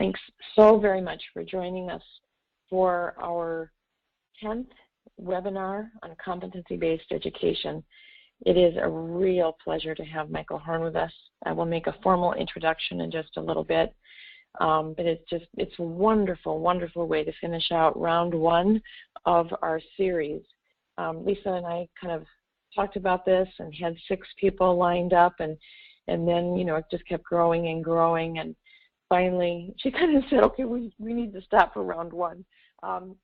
Thanks so very much for joining us for our 10th webinar on competency-based education. It is a real pleasure to have Michael Horn with us. I will make a formal introduction in just a little bit, but it's a wonderful, wonderful way to finish out round one of our series. Lisa and I kind of talked about this and had 6 people lined up, and then, you know, it just kept growing and growing, and finally she kind of said, okay, we need to stop for round one. And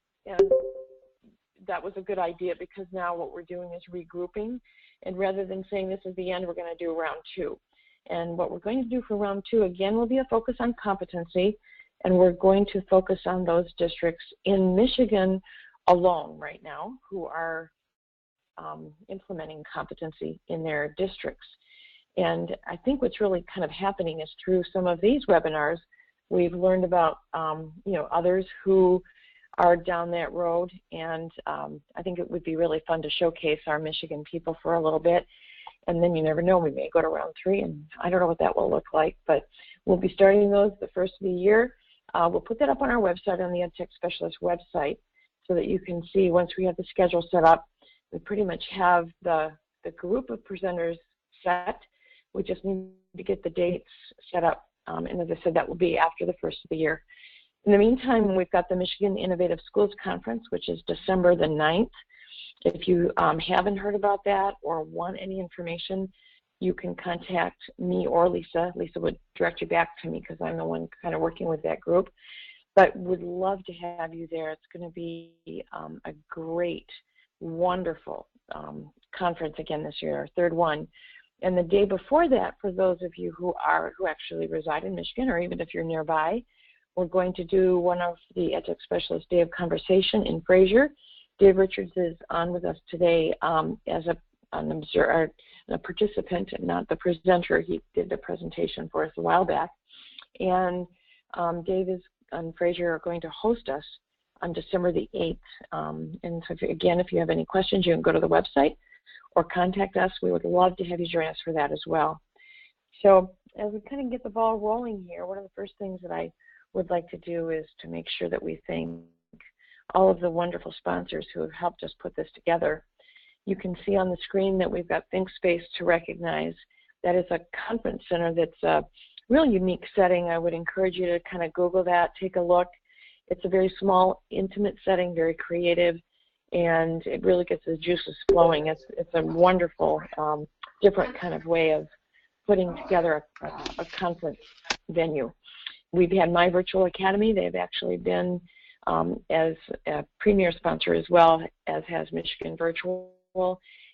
that was a good idea, because now what we're doing is regrouping, and rather than saying this is the end, we're going to do round 2. And what we're going to do for round 2, again, will be a focus on competency, and we're going to focus on those districts in Michigan alone right now who are implementing competency in their districts. And I think what's really kind of happening is through some of these webinars, we've learned about you know, others who are down that road, and I think it would be really fun to showcase our Michigan people for a little bit. And then you never know, we may go to round 3, and I don't know what that will look like, but we'll be starting those the first of the year. We'll put that up on our website, on the EdTech Specialist website, so that you can see once we have the schedule set up. We pretty much have the group of presenters set. We just need to get the dates set up, and as I said, that will be after the first of the year. In the meantime, we've got the Michigan Innovative Schools Conference, which is December the 9th. If you haven't heard about that or want any information, you can contact me or Lisa. Lisa would direct you back to me, because I'm the one kind of working with that group. But would love to have you there. It's going to be a great, wonderful conference again this year, our 3rd one. And the day before that, for those of you who actually reside in Michigan, or even if you're nearby, we're going to do one of the EdTech Specialist Day of Conversation in Fraser. Dave Richards is on with us today as a participant, not the presenter. He did the presentation for us a while back. And Dave and Fraser are going to host us on December the 8th. And so, if you have any questions, you can go to the website or contact us. We would love to have you join us for that as well. So as we kind of get the ball rolling here, one of the first things that I would like to do is to make sure that we thank all of the wonderful sponsors who have helped us put this together. You can see on the screen that we've got ThinkSpace to Recognize. That is a conference center that's a really unique setting. I would encourage you to kind of Google that, take a look. It's a very small, intimate setting, very creative, and it really gets the juices flowing. It's a wonderful, different kind of way of putting together a conference venue. We've had My Virtual Academy. They've actually been as a premier sponsor, as well as has Michigan Virtual,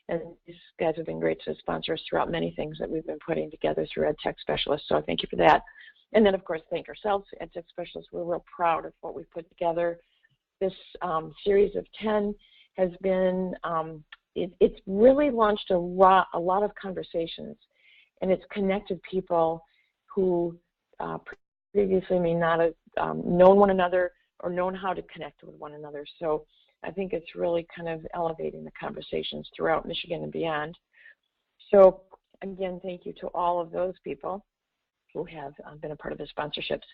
and these guys have been great to sponsor us throughout many things that we've been putting together through EdTech Specialists, so thank you for that. And then, of course, thank ourselves, EdTech Specialists. We're real proud of what we've put together. This series of 10 has been, it's really launched a lot of conversations, and it's connected people who previously may not have known one another or known how to connect with one another. So I think it's really kind of elevating the conversations throughout Michigan and beyond. So again, thank you to all of those people who have been a part of the sponsorships.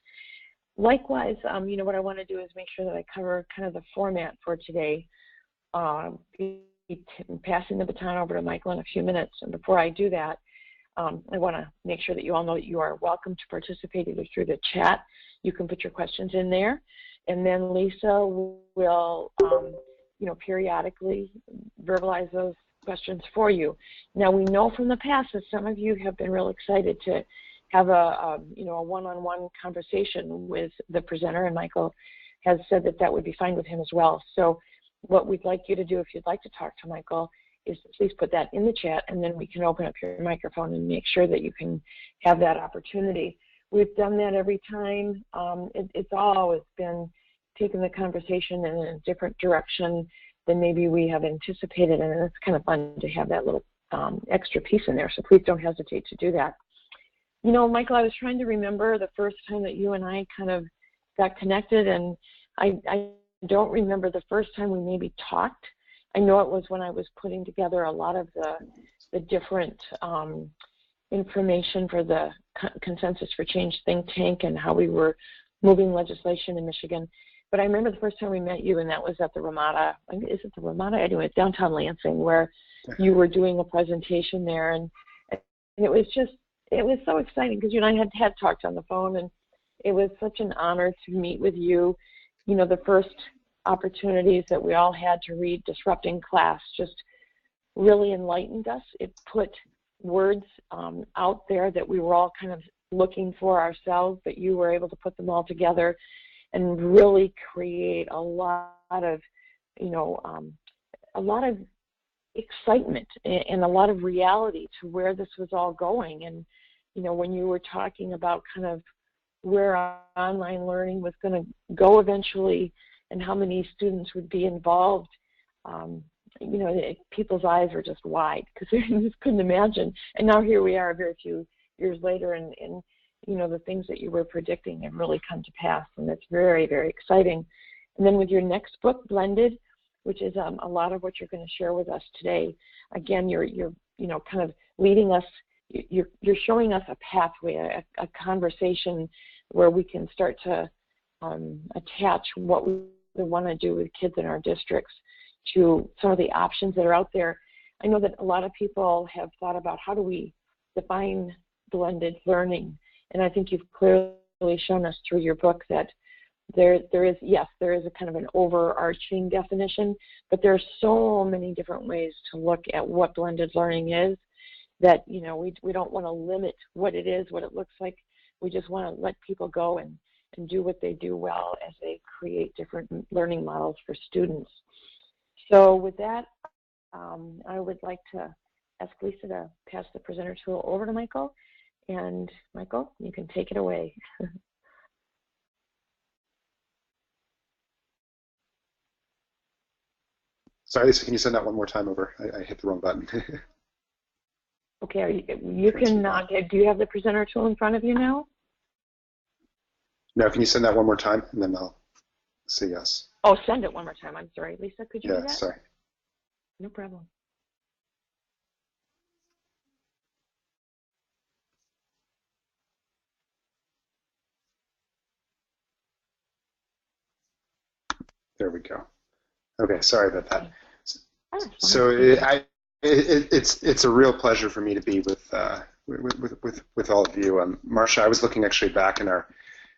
Likewise, you know, what I want to do is make sure that I cover kind of the format for today. Passing the baton over to Michael in a few minutes, and before I do that, I want to make sure that you all know that you are welcome to participate either through the chat. You can put your questions in there, and then Lisa will, you know, periodically verbalize those questions for you. Now, we know from the past that some of you have been real excited to have a one-on-one conversation with the presenter, and Michael has said that that would be fine with him as well. So what we'd like you to do, if you'd like to talk to Michael, is to please put that in the chat, and then we can open up your microphone and make sure that you can have that opportunity. We've done that every time. It's always been taking the conversation in a different direction than maybe we have anticipated, and it's kind of fun to have that little extra piece in there, so please don't hesitate to do that. You know, Michael, I was trying to remember the first time that you and I kind of got connected, and I don't remember the first time we maybe talked. I know it was when I was putting together a lot of the different information for the Consensus for Change think tank, and how we were moving legislation in Michigan. But I remember the first time we met you, and that was at the Ramada. Is it the Ramada? Anyway, it's downtown Lansing, where you were doing a presentation there, and it was so exciting because you and I had talked on the phone, and it was such an honor to meet with you. You know, the first opportunities that we all had to read Disrupting Class just really enlightened us. It put words out there that we were all kind of looking for ourselves, but you were able to put them all together and really create a lot of, a lot of excitement and a lot of reality to where this was all going. And, when you were talking about kind of where online learning was going to go eventually and how many students would be involved, people's eyes were just wide because they just couldn't imagine. And now here we are a very few years later, and the things that you were predicting have really come to pass, and it's very, very exciting. And then with your next book, Blended, which is a lot of what you're going to share with us today, again, you're kind of leading us. You're showing us a pathway, a conversation where we can start to attach what we want to do with kids in our districts to some of the options that are out there. I know that a lot of people have thought about how do we define blended learning, and I think you've clearly shown us through your book that there is a kind of an overarching definition, but there are so many different ways to look at what blended learning is that we don't want to limit what it is, what it looks like. We just want to let people go and do what they do well as they create different learning models for students. So with that, I would like to ask Lisa to pass the presenter tool over to Michael. And Michael, you can take it away. Sorry, Lisa, can you send that one more time over? I hit the wrong button. Okay, you can, do you have the presenter tool in front of you now? No, can you send that one more time, and then I'll say yes. Oh, send it one more time. I'm sorry. Lisa, could you do that? Yeah, sorry. No problem. There we go. Okay, sorry about that. Oh, so it's a real pleasure for me to be with all of you. Marcia, I was looking actually back in our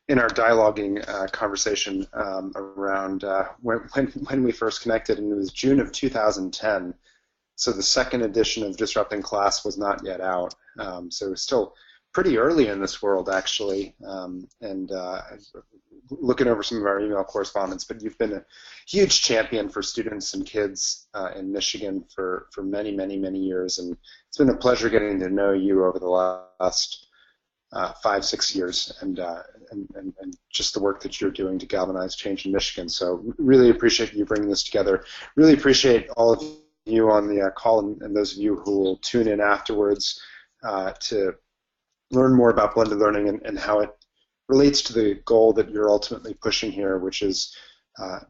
dialoguing conversation around when we first connected, and it was June of 2010. So the second edition of Disrupting Class was not yet out. So it was still pretty early in this world, actually. Looking over some of our email correspondence, but you've been a huge champion for students and kids in Michigan for many, many, many years. And it's been a pleasure getting to know you over the last 5-6 years, and just the work that you're doing to galvanize change in Michigan. So really appreciate you bringing this together. Really appreciate all of you on the call, and those of you who will tune in afterwards to learn more about blended learning and how it relates to the goal that you're ultimately pushing here, which is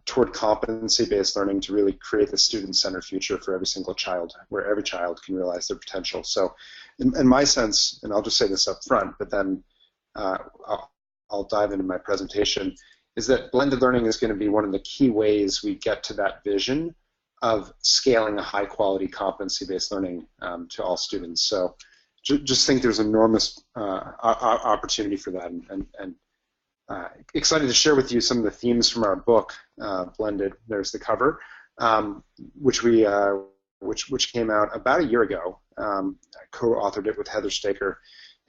toward competency-based learning to really create the student-centered future for every single child, where every child can realize their potential. So in my sense, and I'll just say this up front, but then I'll dive into my presentation, is that blended learning is going to be one of the key ways we get to that vision of scaling a high-quality competency-based learning to all students. So just think there's enormous opportunity for that, and excited to share with you some of the themes from our book, Blended. There's the cover, which came out about a year ago. I co-authored it with Heather Staker,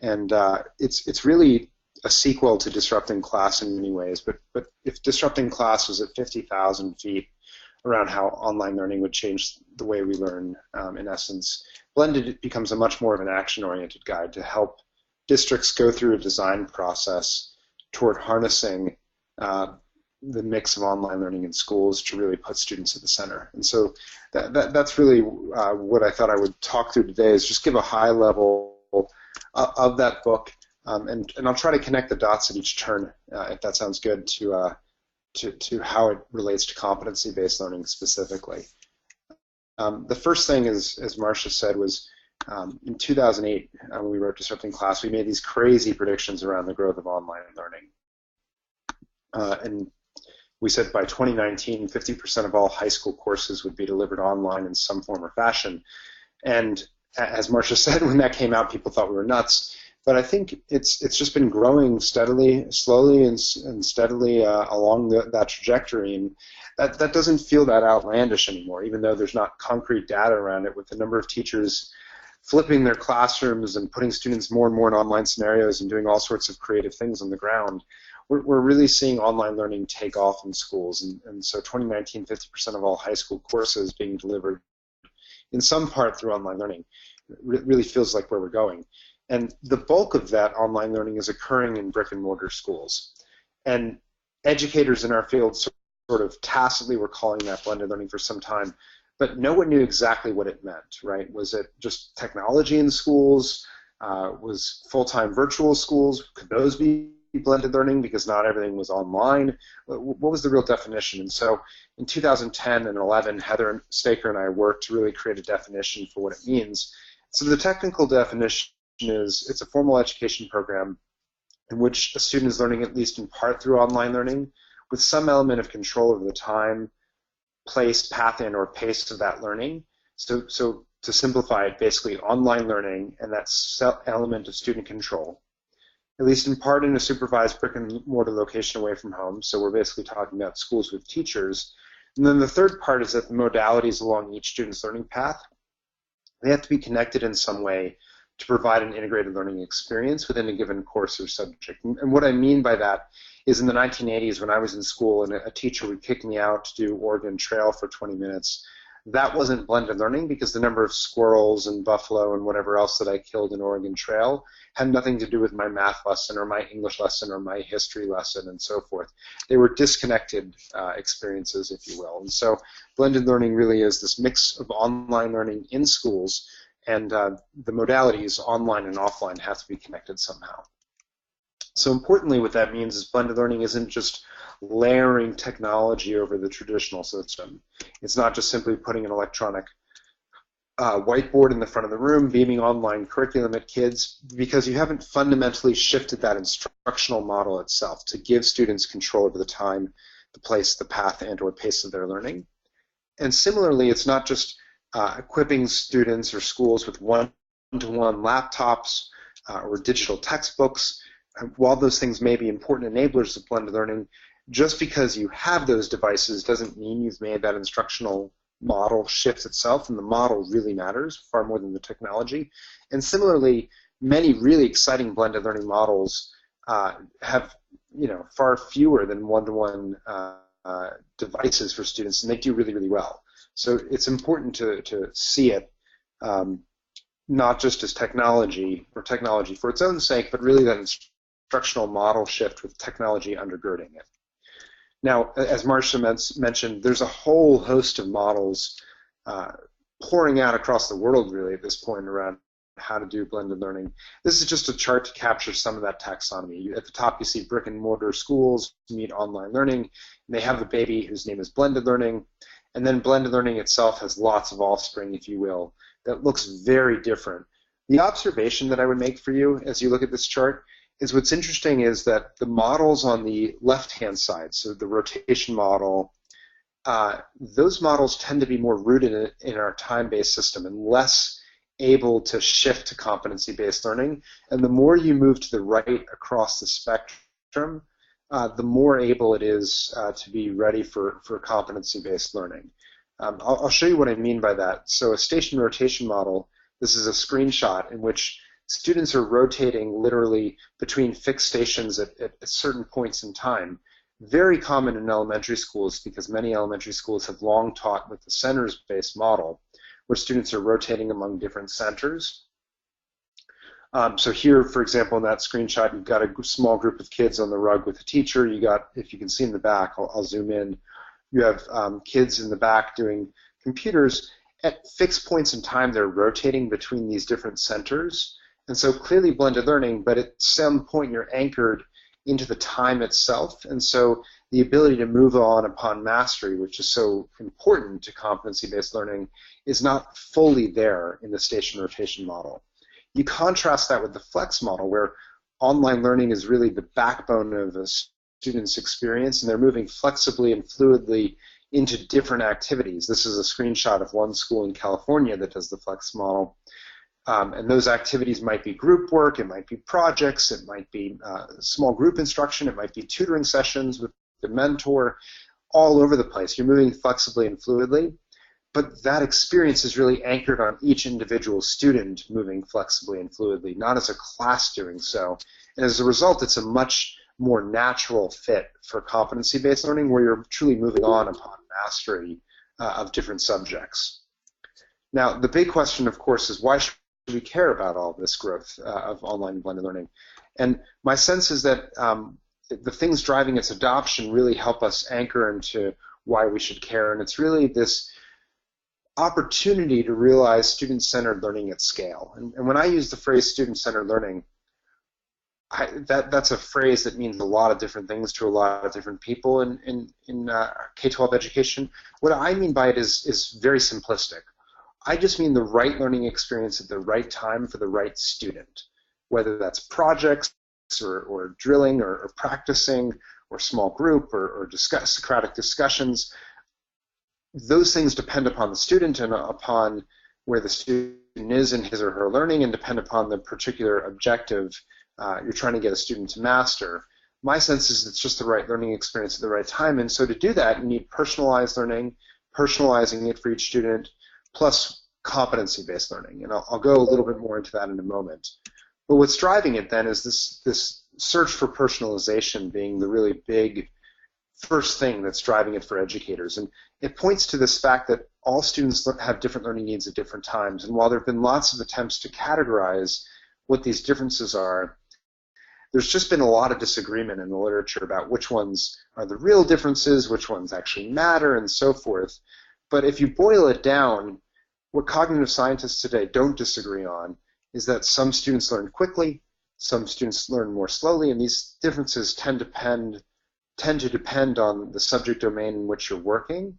and it's really a sequel to Disrupting Class in many ways. But if Disrupting Class was at 50,000 feet around how online learning would change the way we learn, in essence, Blended becomes a much more of an action-oriented guide to help districts go through a design process toward harnessing the mix of online learning in schools to really put students at the center. And so that's really what I thought I would talk through today, is just give a high level of that book, and I'll try to connect the dots at each turn, if that sounds good, to how it relates to competency-based learning specifically. The first thing, as Marcia said, was in 2008, when we wrote Disrupting Class, we made these crazy predictions around the growth of online learning. And we said by 2019, 50% of all high school courses would be delivered online in some form or fashion. And as Marcia said, when that came out, people thought we were nuts. But I think it's just been growing steadily, slowly and steadily along that trajectory. And that doesn't feel that outlandish anymore, even though there's not concrete data around it, with the number of teachers flipping their classrooms and putting students more and more in online scenarios and doing all sorts of creative things on the ground. We're really seeing online learning take off in schools. And so 2019, 50% of all high school courses being delivered in some part through online learning really feels like where we're going. And the bulk of that online learning is occurring in brick and mortar schools. And educators in our field sort of tacitly were calling that blended learning for some time, but no one knew exactly what it meant, right? Was it just technology in schools? Was full-time virtual schools? Could those be blended learning because not everything was online? What was the real definition? And so in 2010 and 11, Heather Staker and I worked to really create a definition for what it means. So the technical definition is it's a formal education program in which a student is learning at least in part through online learning with some element of control over the time, place, path, and or pace of that learning. So to simplify it, basically online learning and that element of student control, at least in part in a supervised brick and mortar location away from home. So we're basically talking about schools with teachers. And then the third part is that the modalities along each student's learning path, they have to be connected in some way to provide an integrated learning experience within a given course or subject. And what I mean by that is in the 1980s when I was in school and a teacher would kick me out to do Oregon Trail for 20 minutes, that wasn't blended learning because the number of squirrels and buffalo and whatever else that I killed in Oregon Trail had nothing to do with my math lesson or my English lesson or my history lesson and so forth. They were disconnected experiences, if you will. And so blended learning really is this mix of online learning in schools, and the modalities, online and offline, have to be connected somehow. So importantly, what that means is blended learning isn't just layering technology over the traditional system. It's not just simply putting an electronic whiteboard in the front of the room, beaming online curriculum at kids, because you haven't fundamentally shifted that instructional model itself to give students control over the time, the place, the path, and or pace of their learning. And similarly, it's not just equipping students or schools with one-to-one laptops or digital textbooks. While those things may be important enablers of blended learning, just because you have those devices doesn't mean you've made that instructional model shift itself, and the model really matters far more than the technology. And similarly, many really exciting blended learning models have far fewer than one-to-one devices for students, and they do really, really well. So it's important to see it not just as technology or technology for its own sake, but really that instructional model shift with technology undergirding it. Now, as Marcia mentioned, there's a whole host of models pouring out across the world really at this point around how to do blended learning. This is just a chart to capture some of that taxonomy. At the top you see brick and mortar schools meet online learning, and they have a baby whose name is blended learning, and then blended learning itself has lots of offspring, if you will, that looks very different. The observation that I would make for you as you look at this chart is what's interesting is that the models on the left-hand side, so the rotation model, those models tend to be more rooted in our time-based system and less able to shift to competency-based learning. And the more you move to the right across the spectrum, the more able it is to be ready for competency-based learning. I'll show you what I mean by that. So a station rotation model, this is a screenshot in which students are rotating literally between fixed stations at certain points in time. Very common in elementary schools because many elementary schools have long taught with the centers-based model where students are rotating among different centers. So here, for example, in that screenshot, you've got a small group of kids on the rug with a teacher. You got, if you can see in the back, I'll zoom in, you have kids in the back doing computers. At fixed points in time, they're rotating between these different centers. And so clearly blended learning, but at some point you're anchored into the time itself. And so the ability to move on upon mastery, which is so important to competency-based learning, is not fully there in the station rotation model. You contrast that with the flex model, where online learning is really the backbone of a students experience, and they're moving flexibly and fluidly into different activities. This is a screenshot of one school in California that does the flex model. And those activities might be group work, it might be projects, it might be small group instruction, it might be tutoring sessions with the mentor, all over the place. You're moving flexibly and fluidly, but that experience is really anchored on each individual student moving flexibly and fluidly, not as a class doing so. And as a result, it's a much more natural fit for competency-based learning where you're truly moving on upon mastery of different subjects. Now, the big question, of course, is why should we care about all this growth of online blended learning? And my sense is that the things driving its adoption really help us anchor into why we should care, and it's really this opportunity to realize student-centered learning at scale. And when I use the phrase student-centered learning, that's a phrase that means a lot of different things to a lot of different people in K-12 education. What I mean by it is very simplistic. I just mean the right learning experience at the right time for the right student, whether that's projects or drilling or practicing or small group or Socratic discussions. Those things depend upon the student and upon where the student is in his or her learning, and depend upon the particular objective you're trying to get a student to master. My sense is it's just the right learning experience at the right time, and so to do that, you need personalized learning, personalizing it for each student, plus competency-based learning, and I'll go a little bit more into that in a moment. But what's driving it then is this search for personalization being the really big first thing that's driving it for educators, and it points to this fact that all students have different learning needs at different times, and while there have been lots of attempts to categorize what these differences are, there's just been a lot of disagreement in the literature about which ones are the real differences, which ones actually matter, and so forth. But if you boil it down, what cognitive scientists today don't disagree on is that some students learn quickly, some students learn more slowly, and these differences tend to depend on the subject domain in which you're working.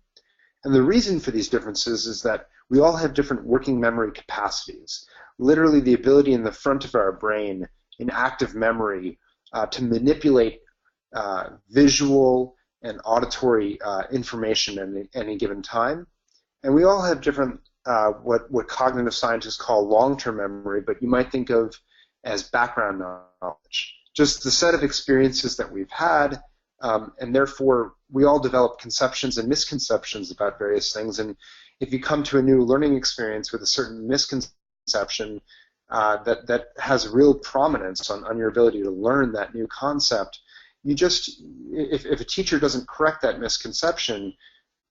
And the reason for these differences is that we all have different working memory capacities, literally the ability in the front of our brain in active memory to manipulate visual and auditory information at any given time. And we all have different what cognitive scientists call long-term memory, but you might think of as background knowledge, just the set of experiences that we've had, and therefore we all develop conceptions and misconceptions about various things. And if you come to a new learning experience with a certain misconception that has real prominence on your ability to learn that new concept, if a teacher doesn't correct that misconception,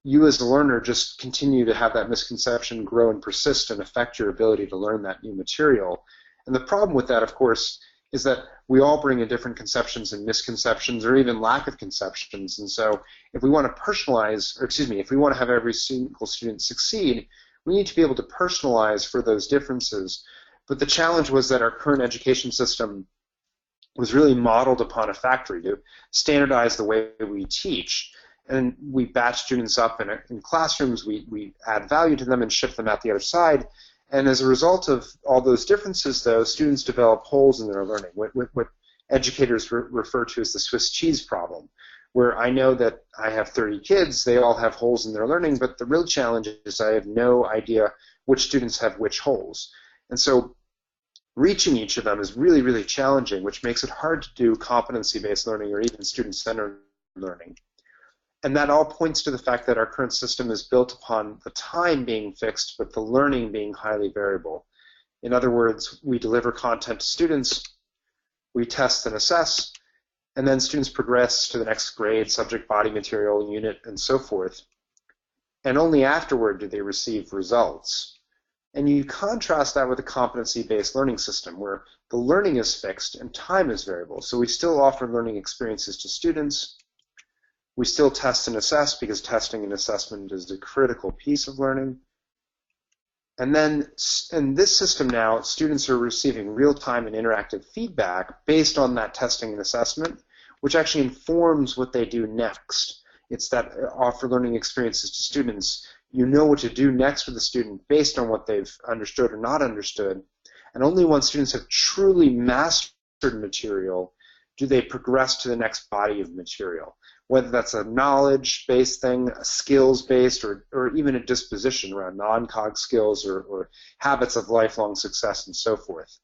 you as a learner just continue to have that misconception grow and persist and affect your ability to learn that new material. And the problem with that, of course, is that we all bring in different conceptions and misconceptions, or even lack of conceptions. And so if we want to personalize, if we want to have every single student succeed, we need to be able to personalize for those differences. But the challenge was that our current education system was really modeled upon a factory to standardize the way we teach. And we batch students up in classrooms, we add value to them and ship them out the other side. And as a result of all those differences, though, students develop holes in their learning, what educators refer to as the Swiss cheese problem, where I know that I have 30 kids, they all have holes in their learning, but the real challenge is I have no idea which students have which holes. And so reaching each of them is really, really challenging, which makes it hard to do competency-based learning or even student-centered learning. And that all points to the fact that our current system is built upon the time being fixed, but the learning being highly variable. In other words, we deliver content to students, we test and assess, and then students progress to the next grade, subject, body, material, unit, and so forth. And only afterward do they receive results. And you contrast that with a competency-based learning system where the learning is fixed and time is variable. So we still offer learning experiences to students. We still test and assess because testing and assessment is a critical piece of learning. And then in this system now, students are receiving real-time and interactive feedback based on that testing and assessment, which actually informs what they do next. It's that offer learning experiences to students. You know what to do next with the student based on what they've understood or not understood. And only once students have truly mastered material do they progress to the next body of material? Whether that's a knowledge-based thing, a skills-based, or even a disposition around non-cog skills or habits of lifelong success and so forth.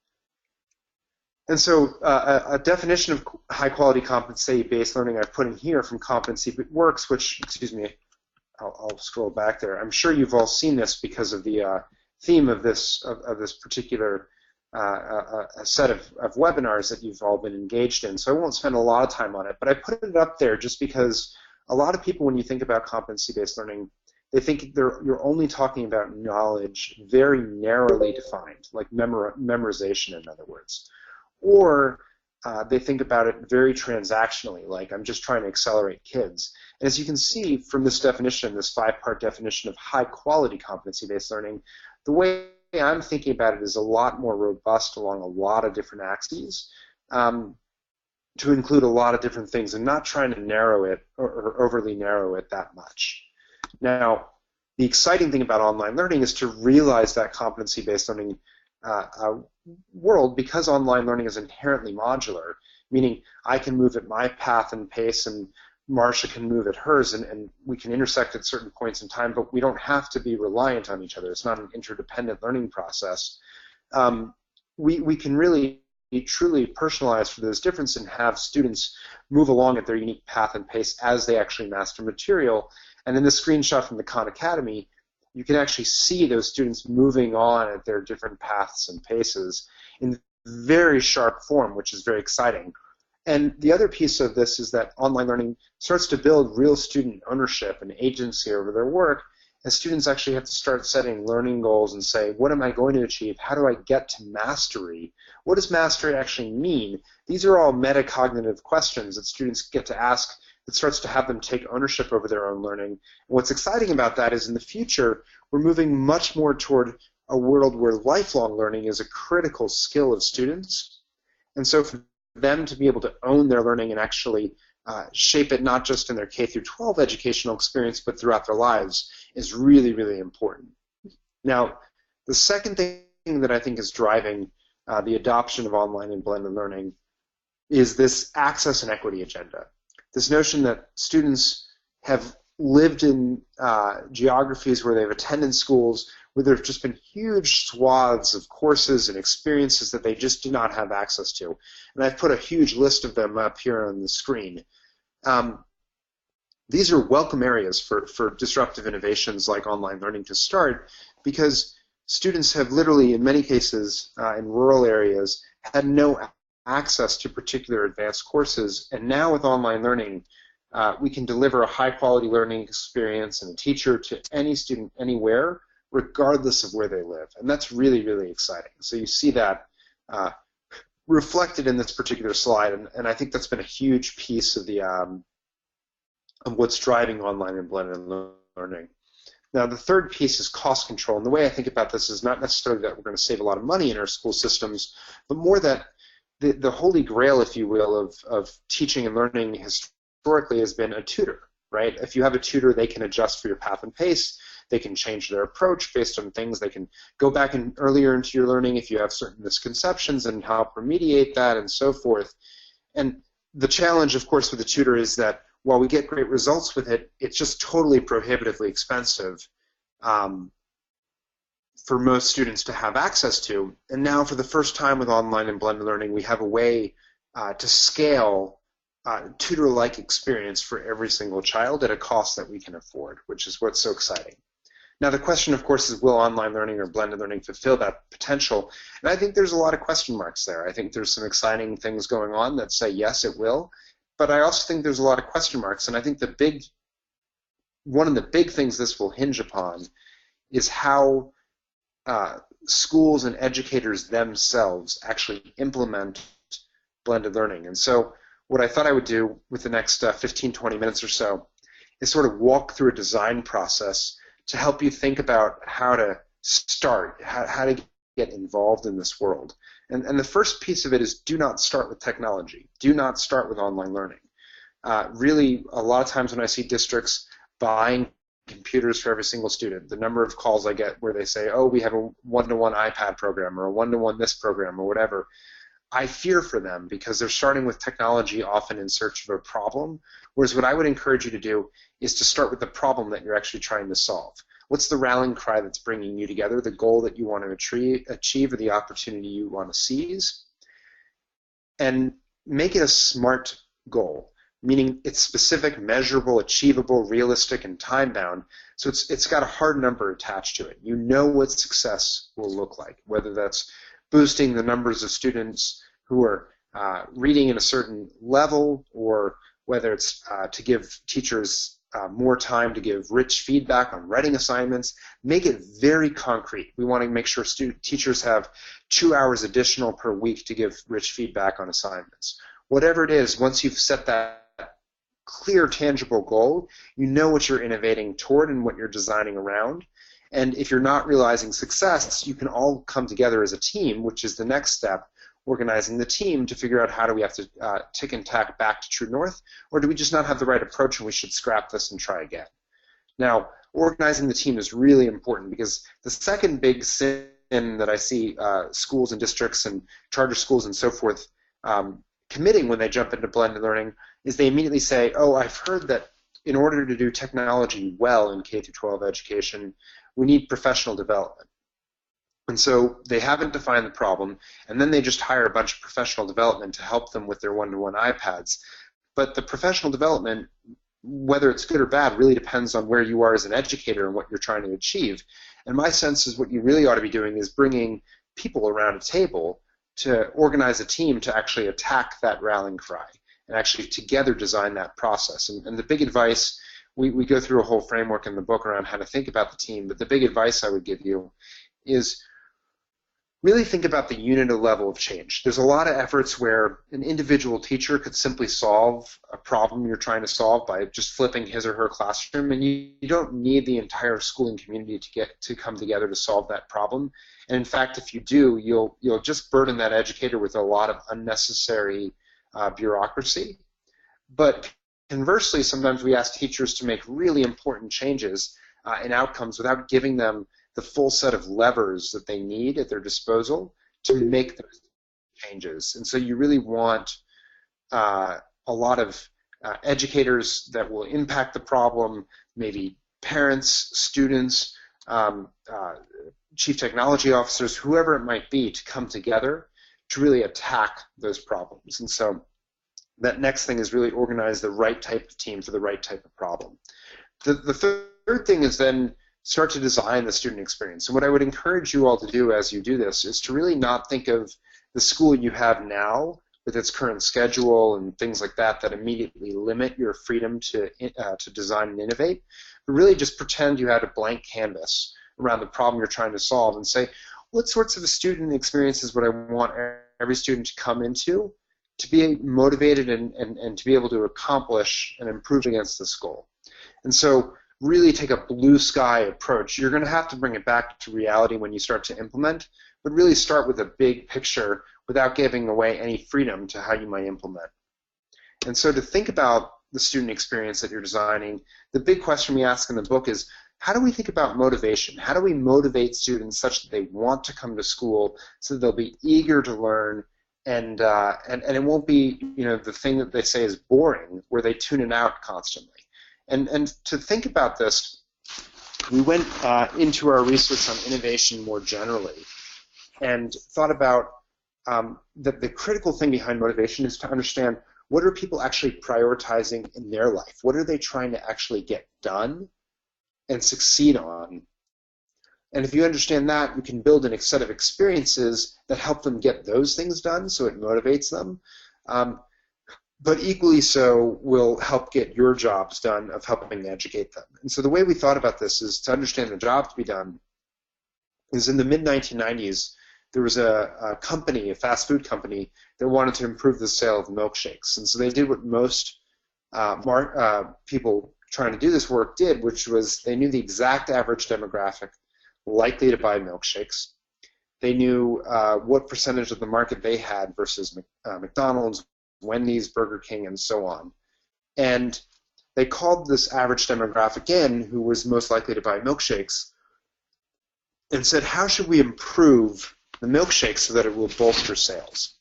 And so a definition of high-quality competency-based learning I've put in here from Competency Works, which, excuse me, I'll scroll back there. I'm sure you've all seen this because of the theme of this particular a set of webinars that you've all been engaged in, so I won't spend a lot of time on it, but I put it up there just because a lot of people, when you think about competency-based learning, they think you're only talking about knowledge very narrowly defined, like memorization, in other words. Or they think about it very transactionally, like I'm just trying to accelerate kids. And as you can see from this definition, this 5-part definition of high-quality competency-based learning, the way I'm thinking about it is a lot more robust along a lot of different axes to include a lot of different things and not trying to narrow it or overly narrow it that much. Now, the exciting thing about online learning is to realize that competency-based learning world, because online learning is inherently modular, meaning I can move at my path and pace and Marcia can move at hers, and we can intersect at certain points in time, but we don't have to be reliant on each other. It's not an interdependent learning process. We can really truly personalize for those differences and have students move along at their unique path and pace as they actually master material. And in the screenshot from the Khan Academy, you can actually see those students moving on at their different paths and paces in very sharp form, which is very exciting. And the other piece of this is that online learning starts to build real student ownership and agency over their work, and students actually have to start setting learning goals and say, what am I going to achieve? How do I get to mastery? What does mastery actually mean? These are all metacognitive questions that students get to ask that starts to have them take ownership over their own learning. And what's exciting about that is in the future, we're moving much more toward a world where lifelong learning is a critical skill of students. And so for them to be able to own their learning and actually shape it not just in their K through 12 educational experience, but throughout their lives is really, really important. Now, the second thing that I think is driving the adoption of online and blended learning is this access and equity agenda. This notion that students have lived in geographies where they've attended schools where there have just been huge swaths of courses and experiences that they just do not have access to. And I've put a huge list of them up here on the screen. These are welcome areas for disruptive innovations like online learning to start, because students have literally, in many cases, in rural areas, had no access to particular advanced courses. And now with online learning, we can deliver a high-quality learning experience and a teacher to any student anywhere, regardless of where they live. And that's really, really exciting. So you see that reflected in this particular slide, and I think that's been a huge piece of the of what's driving online and blended learning. Now, the third piece is cost control, and the way I think about this is not necessarily that we're going to save a lot of money in our school systems, but more that the holy grail, if you will, of teaching and learning historically has been a tutor, right? If you have a tutor, they can adjust for your path and pace. They can change their approach based on things. They can go back earlier into your learning if you have certain misconceptions and help remediate that and so forth. And the challenge, of course, with the tutor is that while we get great results with it, it's just totally prohibitively expensive for most students to have access to. And now for the first time with online and blended learning, we have a way to scale tutor-like experience for every single child at a cost that we can afford, which is what's so exciting. Now the question, of course, is will online learning or blended learning fulfill that potential? And I think there's a lot of question marks there. I think there's some exciting things going on that say yes, it will. But I also think there's a lot of question marks. And I think one of the big things this will hinge upon is how schools and educators themselves actually implement blended learning. And so what I thought I would do with the next 15, 20 minutes or so is sort of walk through a design process to help you think about how to start, how to get involved in this world. And the first piece of it is do not start with technology. Do not start with online learning. Really, a lot of times when I see districts buying computers for every single student, the number of calls I get where they say, oh, we have a one-to-one iPad program or a one-to-one this program or whatever, I fear for them because they're starting with technology often in search of a problem, whereas what I would encourage you to do is to start with the problem that you're actually trying to solve. What's the rallying cry that's bringing you together, the goal that you want to achieve, or the opportunity you want to seize? And make it a SMART goal, meaning it's specific, measurable, achievable, realistic, and time-bound. So it's got a hard number attached to it. You know what success will look like, whether that's boosting the numbers of students who are reading at a certain level, or whether it's to give teachers more time to give rich feedback on writing assignments. Make it very concrete. We want to make sure teachers have 2 hours additional per week to give rich feedback on assignments. Whatever it is, once you've set that clear, tangible goal, you know what you're innovating toward and what you're designing around. And if you're not realizing success, you can all come together as a team, which is the next step, organizing the team to figure out how do we have to tick and tack back to true north, or do we just not have the right approach and we should scrap this and try again. Now, organizing the team is really important, because the second big sin that I see schools and districts and charter schools and so forth committing when they jump into blended learning is they immediately say, oh, I've heard that in order to do technology well in K-12 education, we need professional development. And so they haven't defined the problem, and then they just hire a bunch of professional development to help them with their one-to-one iPads. But the professional development, whether it's good or bad, really depends on where you are as an educator and what you're trying to achieve. And my sense is what you really ought to be doing is bringing people around a table to organize a team to actually attack that rallying cry and actually together design that process. And the big advice, we go through a whole framework in the book around how to think about the team, but the big advice I would give you is really think about the unit of level of change. There's a lot of efforts where an individual teacher could simply solve a problem you're trying to solve by just flipping his or her classroom, and you don't need the entire schooling community to come together to solve that problem. And in fact, if you do, you'll just burden that educator with a lot of unnecessary bureaucracy. But conversely, sometimes we ask teachers to make really important changes in outcomes without giving them the full set of levers that they need at their disposal to make those changes. And so you really want a lot of educators that will impact the problem, maybe parents, students, chief technology officers, whoever it might be, to come together to really attack those problems. And so that next thing is really organize the right type of team for the right type of problem. The third thing is then start to design the student experience. And what I would encourage you all to do as you do this is to really not think of the school you have now with its current schedule and things like that that immediately limit your freedom to design and innovate, but really just pretend you had a blank canvas around the problem you're trying to solve and say, what sorts of student experiences would I want every student to come into to be motivated and to be able to accomplish and improve against this goal. And so really take a blue sky approach. You're going to have to bring it back to reality when you start to implement, but really start with a big picture without giving away any freedom to how you might implement. And so to think about the student experience that you're designing, the big question we ask in the book is, how do we think about motivation? How do we motivate students such that they want to come to school so that they'll be eager to learn and it won't be, the thing that they say is boring, where they tune it out constantly. And to think about this, we went into our research on innovation more generally and thought about that the critical thing behind motivation is to understand what are people actually prioritizing in their life? What are they trying to actually get done and succeed on? And if you understand that, you can build a set of experiences that help them get those things done, so it motivates them. But equally so will help get your jobs done of helping educate them. And so the way we thought about this is to understand the job to be done is in the mid-1990s, there was a company, a fast food company, that wanted to improve the sale of milkshakes. And so they did what most people trying to do this work did, which was they knew the exact average demographic likely to buy milkshakes. They knew what percentage of the market they had versus McDonald's, Wendy's, Burger King, and so on. And they called this average demographic in, who was most likely to buy milkshakes, and said, how should we improve the milkshake so that it will bolster sales?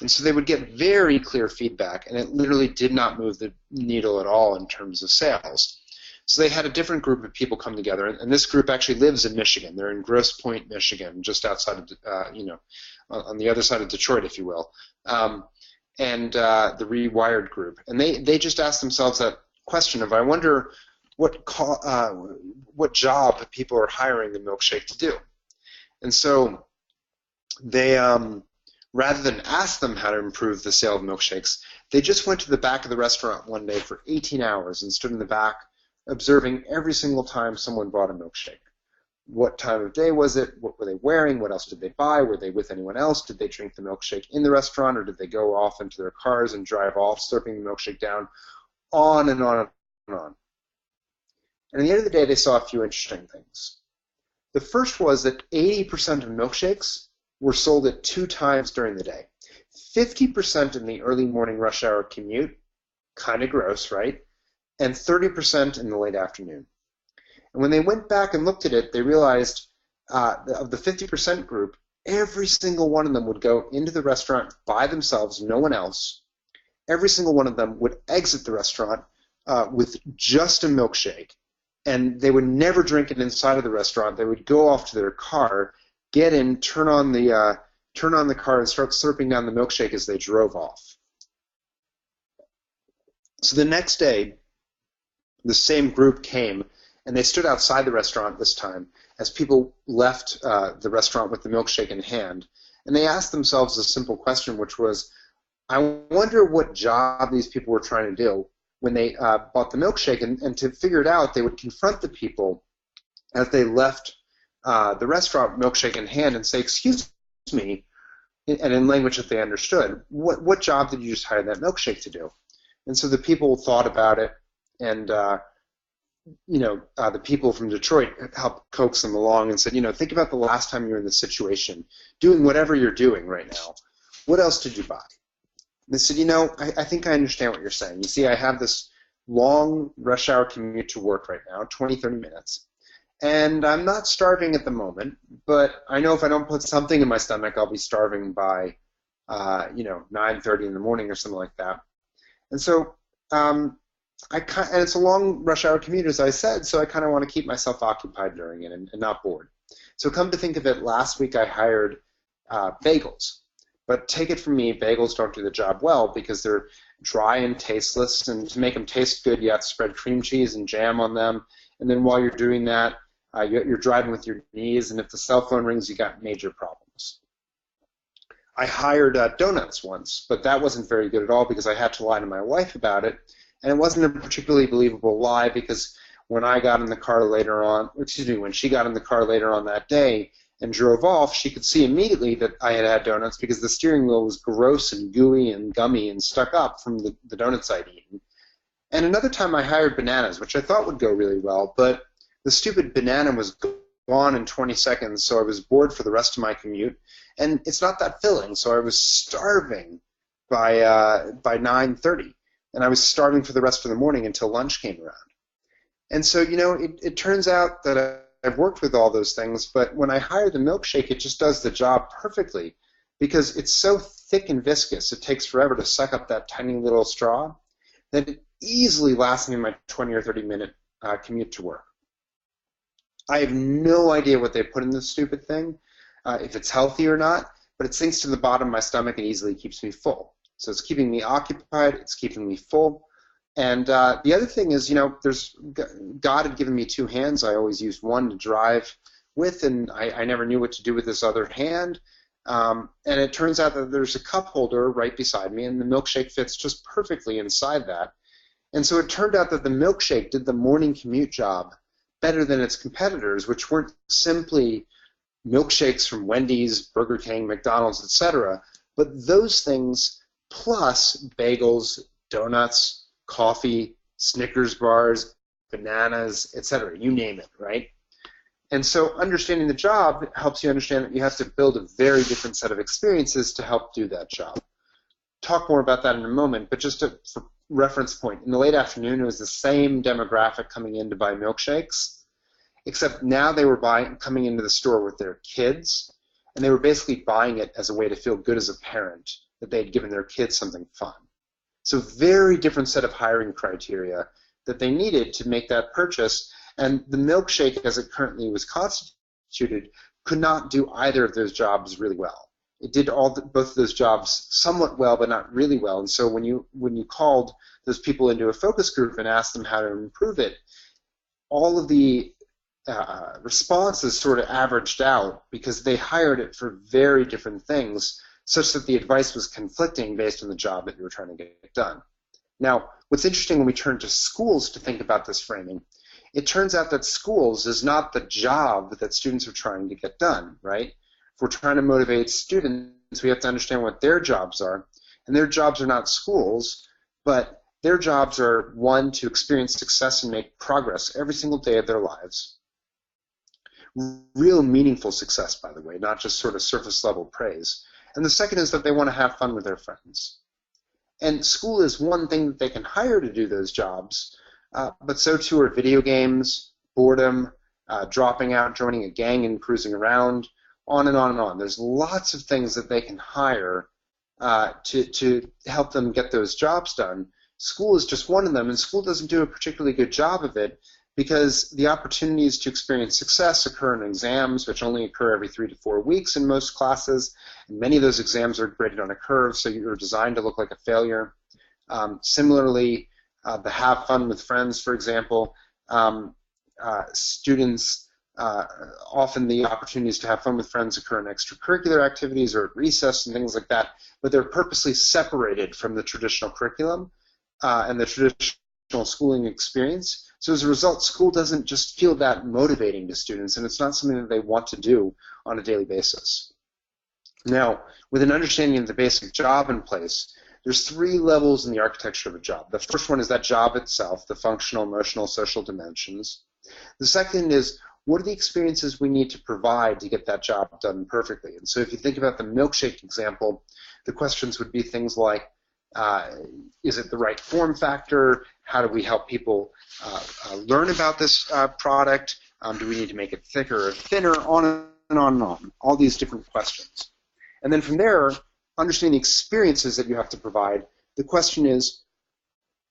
And so they would get very clear feedback, and it literally did not move the needle at all in terms of sales. So they had a different group of people come together, and this group actually lives in Michigan. They're in Grosse Pointe, Michigan, just outside of, on the other side of Detroit, if you will, and the Rewired group. And they just asked themselves that question of, I wonder what job people are hiring the milkshake to do. And so they, rather than ask them how to improve the sale of milkshakes, they just went to the back of the restaurant one day for 18 hours and stood in the back observing every single time someone bought a milkshake. What time of day was it? What were they wearing? What else did they buy? Were they with anyone else? Did they drink the milkshake in the restaurant, or did they go off into their cars and drive off, slurping the milkshake down? On and on and on. And at the end of the day, they saw a few interesting things. The first was that 80% of milkshakes were sold at 2 times during the day. 50% in the early morning rush hour commute, kind of gross, right? And 30% in the late afternoon. And when they went back and looked at it, they realized of the 50% group, every single one of them would go into the restaurant by themselves, no one else. Every single one of them would exit the restaurant with just a milkshake, and they would never drink it inside of the restaurant. They would go off to their car, get in, turn on the car, and start slurping down the milkshake as they drove off. So the next day, the same group came, and they stood outside the restaurant this time as people left the restaurant with the milkshake in hand. And they asked themselves a simple question, which was, I wonder what job these people were trying to do when they bought the milkshake. And to figure it out, they would confront the people as they left the restaurant, milkshake in hand, and say, excuse me, and in language that they understood, what job did you just hire that milkshake to do? And so the people thought about it, and the people from Detroit helped coax them along and said, think about the last time you were in this situation, doing whatever you're doing right now. What else did you buy? And they said, I think I understand what you're saying. You see, I have this long rush hour commute to work right now, 20, 30 minutes. And I'm not starving at the moment, but I know if I don't put something in my stomach, I'll be starving by, 9:30 in the morning or something like that. And so, and it's a long rush hour commute, as I said, so I kind of want to keep myself occupied during it and not bored. So come to think of it, last week I hired bagels. But take it from me, bagels don't do the job well because they're dry and tasteless, and to make them taste good, you have to spread cream cheese and jam on them. And then while you're doing that, you're driving with your knees, and if the cell phone rings, you got major problems. I hired donuts once, but that wasn't very good at all because I had to lie to my wife about it, and it wasn't a particularly believable lie because when I got in the car later on, when she got in the car later on that day and drove off, she could see immediately that I had had donuts because the steering wheel was gross and gooey and gummy and stuck up from the donuts I'd eaten. And another time I hired bananas, which I thought would go really well, but the stupid banana was gone in 20 seconds, so I was bored for the rest of my commute. And it's not that filling, so I was starving by 9:30. And I was starving for the rest of the morning until lunch came around. And so, it turns out that I've worked with all those things, but when I hire the milkshake, it just does the job perfectly because it's so thick and viscous, it takes forever to suck up that tiny little straw, that it easily lasts me my 20 or 30-minute commute to work. I have no idea what they put in this stupid thing, if it's healthy or not, but it sinks to the bottom of my stomach and easily keeps me full. So it's keeping me occupied, it's keeping me full. And the other thing is, God had given me 2 hands. I always used one to drive with, and I never knew what to do with this other hand. And it turns out that there's a cup holder right beside me, and the milkshake fits just perfectly inside that. And so it turned out that the milkshake did the morning commute job better than its competitors, which weren't simply milkshakes from Wendy's, Burger King, McDonald's, etc., but those things plus bagels, donuts, coffee, Snickers bars, bananas, etc., you name it, right? And so understanding the job helps you understand that you have to build a very different set of experiences to help do that job. Talk more about that in a moment, but just for reference point, in the late afternoon it was the same demographic coming in to buy milkshakes, except now they were coming into the store with their kids, and they were basically buying it as a way to feel good as a parent that they had given their kids something fun. So very different set of hiring criteria that they needed to make that purchase, and the milkshake as it currently was constituted could not do either of those jobs really well. It did both of those jobs somewhat well, but not really well. And so when you called those people into a focus group and asked them how to improve it, all of the responses sort of averaged out because they hired it for very different things, such that the advice was conflicting based on the job that you were trying to get done. Now, what's interesting when we turn to schools to think about this framing, it turns out that schools is not the job that students are trying to get done, right? If we're trying to motivate students, we have to understand what their jobs are. And their jobs are not schools, but their jobs are, one, to experience success and make progress every single day of their lives. Real meaningful success, by the way, not just sort of surface level praise. And the second is that they want to have fun with their friends. And school is one thing that they can hire to do those jobs, but so too are video games, boredom, dropping out, joining a gang and cruising around, on and on and on. There's lots of things that they can hire to help them get those jobs done. School is just one of them, and school doesn't do a particularly good job of it because the opportunities to experience success occur in exams, which only occur every 3 to 4 weeks in most classes, and many of those exams are graded on a curve, so you're designed to look like a failure. Similarly, the have fun with friends, for example, students, often the opportunities to have fun with friends occur in extracurricular activities or at recess and things like that, but they're purposely separated from the traditional curriculum and the traditional schooling experience. So as a result, school doesn't just feel that motivating to students, and it's not something that they want to do on a daily basis. Now, with an understanding of the basic job in place, there's 3 levels in the architecture of a job. The first one is that job itself, the functional, emotional, social dimensions. The second is, what are the experiences we need to provide to get that job done perfectly? And so if you think about the milkshake example, the questions would be things like, is it the right form factor? How do we help people learn about this product? Do we need to make it thicker or thinner? On and on and on. All these different questions. And then from there, understanding the experiences that you have to provide, the question is,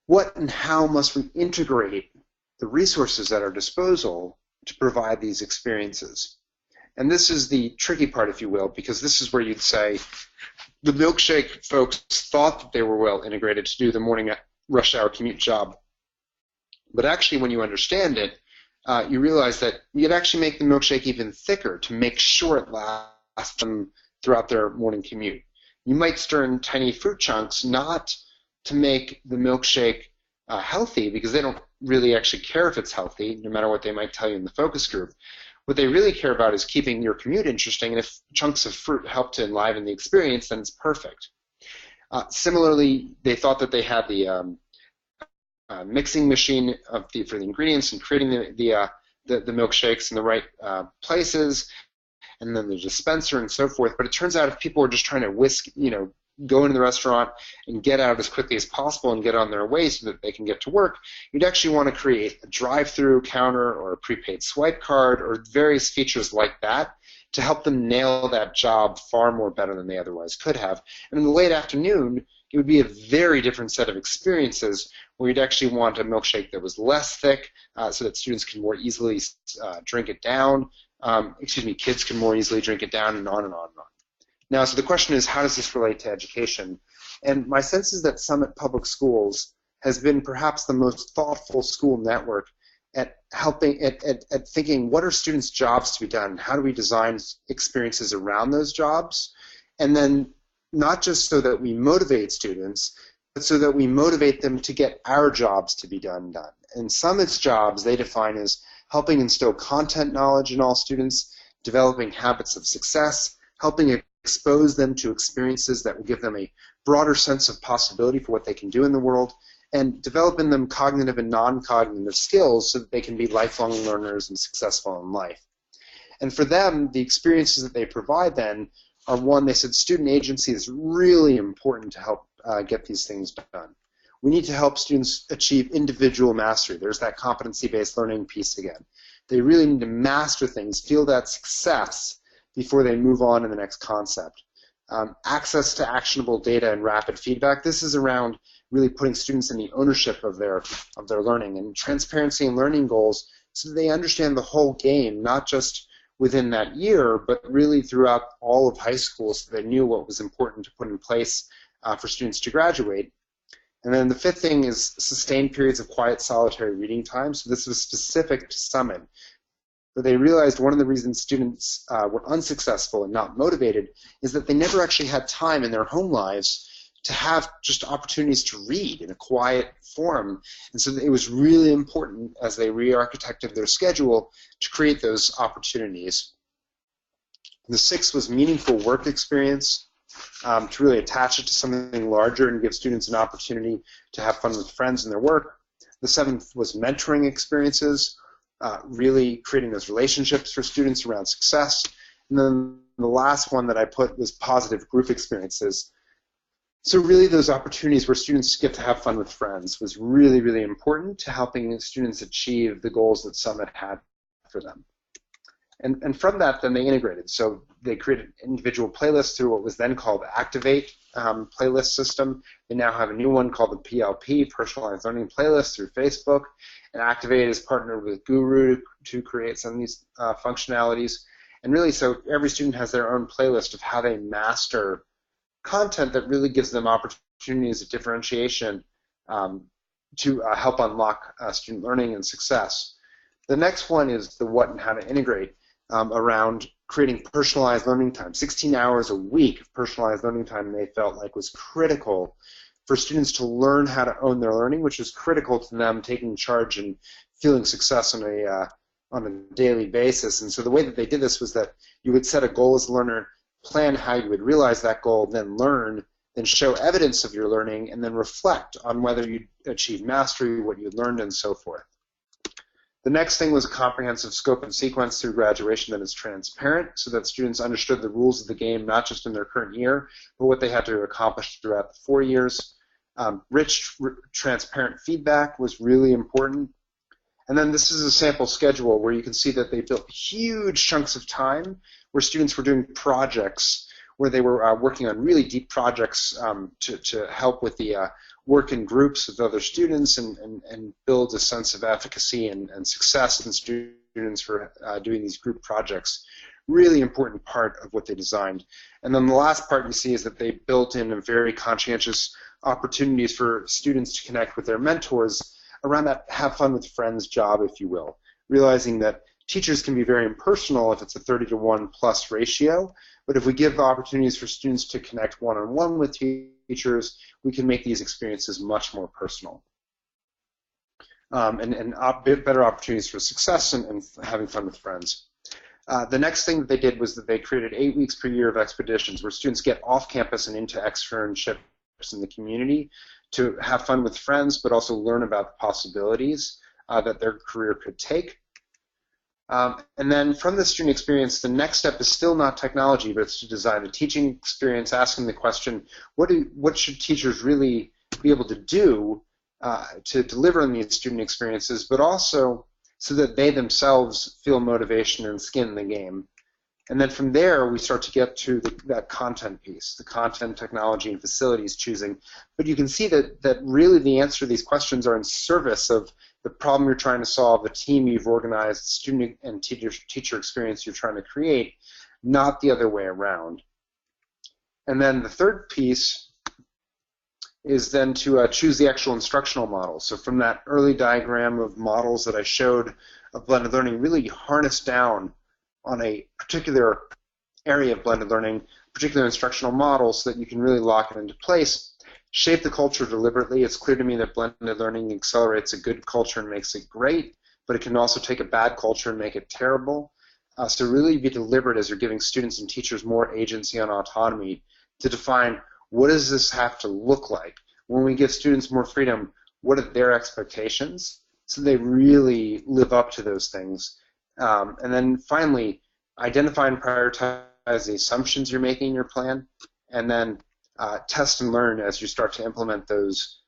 what and how must we integrate the resources at our disposal to provide these experiences? And this is the tricky part, if you will, because this is where you'd say, the milkshake folks thought that they were well integrated to do the morning rush hour commute job. But actually, when you understand it, you realize that you'd actually make the milkshake even thicker to make sure it lasts them throughout their morning commute. You might stir in tiny fruit chunks, not to make the milkshake healthy, because they don't really actually care if it's healthy, no matter what they might tell you in the focus group. What they really care about is keeping your commute interesting, and if chunks of fruit help to enliven the experience, then it's perfect. Similarly, they thought that they had the mixing machine for the ingredients and creating the milkshakes in the right places, and then the dispenser and so forth. But it turns out if people are just trying to go into the restaurant and get out as quickly as possible and get on their way so that they can get to work, you'd actually want to create a drive-through counter or a prepaid swipe card or various features like that to help them nail that job far more better than they otherwise could have. And in the late afternoon, it would be a very different set of experiences where you'd actually want a milkshake that was less thick so that students can more easily drink it down. Kids can more easily drink it down, and on and on and on. Now, so the question is, how does this relate to education? And my sense is that Summit Public Schools has been perhaps the most thoughtful school network at helping, at thinking, what are students' jobs to be done? How do we design experiences around those jobs? And then not just so that we motivate students, but so that we motivate them to get our jobs to be done. And Summit's jobs they define as helping instill content knowledge in all students, developing habits of success, helping expose them to experiences that will give them a broader sense of possibility for what they can do in the world, and develop in them cognitive and non-cognitive skills so that they can be lifelong learners and successful in life. And for them, the experiences that they provide then are one, they said student agency is really important to help get these things done. We need to help students achieve individual mastery. There's that competency-based learning piece again. They really need to master things, feel that success before they move on to the next concept. access to actionable data and rapid feedback. This is around really putting students in the ownership of their learning, and transparency and learning goals so that they understand the whole game, not just within that year, but really throughout all of high school, so they knew what was important to put in place for students to graduate. And then the fifth thing is sustained periods of quiet, solitary reading time. So this was specific to Summit. But they realized one of the reasons students were unsuccessful and not motivated is that they never actually had time in their home lives to have just opportunities to read in a quiet form. And so it was really important as they re-architected their schedule to create those opportunities. The sixth was meaningful work experience, to really attach it to something larger and give students an opportunity to have fun with friends in their work. The seventh was mentoring experiences, really creating those relationships for students around success. And then the last one that I put was positive group experiences. So really those opportunities where students get to have fun with friends was really, really important to helping students achieve the goals that Summit had for them. And from that, then they integrated. So they created individual playlists through what was then called Activate playlist system. They now have a new one called the PLP, Personalized Learning Playlist, through Facebook. And Activate is partnered with Guru to create some of these functionalities. And really, so every student has their own playlist of how they master content that really gives them opportunities of differentiation to help unlock student learning and success. The next one is the what and how to integrate around creating personalized learning time. 16 hours a week of personalized learning time they felt like was critical for students to learn how to own their learning, which is critical to them taking charge and feeling success on a daily basis. And so the way that they did this was that you would set a goal as a learner, plan how you would realize that goal, then learn, then show evidence of your learning, and then reflect on whether you achieved mastery, what you had learned, and so forth. The next thing was a comprehensive scope and sequence through graduation that is transparent, so that students understood the rules of the game, not just in their current year, but what they had to accomplish throughout the 4 years. Rich, transparent feedback was really important. And then this is a sample schedule where you can see that they built huge chunks of time where students were doing projects, where they were working on really deep projects to help with the work in groups with other students and build a sense of efficacy and success in students for doing these group projects. Really important part of what they designed. And then the last part you see is that they built in a very conscientious opportunities for students to connect with their mentors around that have fun with friends job, if you will, realizing that teachers can be very impersonal if it's a 30-to-1 plus ratio, but if we give opportunities for students to connect one-on-one with teachers, we can make these experiences much more personal. And better opportunities for success and having fun with friends. The next thing that they did was that they created 8 weeks per year of expeditions where students get off campus and into externships in the community to have fun with friends, but also learn about the possibilities that their career could take. And then from the student experience, the next step is still not technology, but it's to design a teaching experience, asking the question, what should teachers really be able to do to deliver on these student experiences, but also so that they themselves feel motivation and skin in the game. And then from there, we start to get to that content piece, the content, technology, and facilities choosing. But you can see that really the answer to these questions are in service of the problem you're trying to solve, the team you've organized, student and teacher experience you're trying to create, not the other way around. And then the third piece is then to choose the actual instructional model. So from that early diagram of models that I showed of blended learning, really harness down on a particular area of blended learning, particular instructional model, so that you can really lock it into place. Shape the culture deliberately. It's clear to me that blended learning accelerates a good culture and makes it great, but it can also take a bad culture and make it terrible. So really be deliberate as you're giving students and teachers more agency and autonomy to define what does this have to look like. When we give students more freedom, what are their expectations so they really live up to those things. And then finally, identify and prioritize the assumptions you're making in your plan, and then test and learn as you start to implement those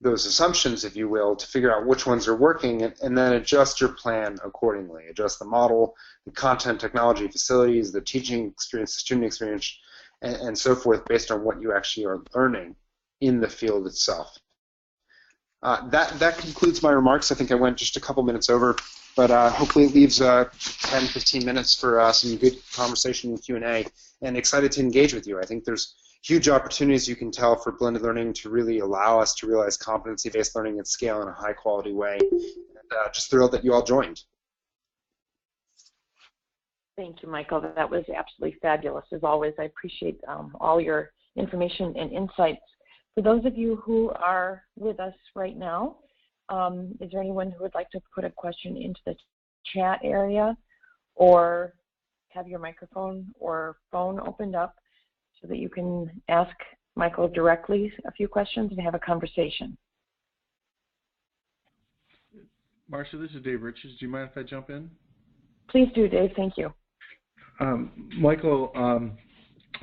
those assumptions, if you will, to figure out which ones are working, and then adjust your plan accordingly. Adjust the model, the content, technology, facilities, the teaching experience, the student experience, and so forth, based on what you actually are learning in the field itself. That concludes my remarks. I think I went just a couple minutes over, but hopefully it leaves 10, 15 minutes for some good conversation and Q&A, and excited to engage with you. I think there's huge opportunities, you can tell, for blended learning to really allow us to realize competency-based learning at scale in a high-quality way. And just thrilled that you all joined. Thank you, Michael. That was absolutely fabulous. As always, I appreciate all your information and insights. For those of you who are with us right now, is there anyone who would like to put a question into the chat area or have your microphone or phone opened up so that you can ask Michael directly a few questions and have a conversation? Marcia, this is Dave Richards. Do you mind if I jump in? Please do, Dave. Thank you. Michael,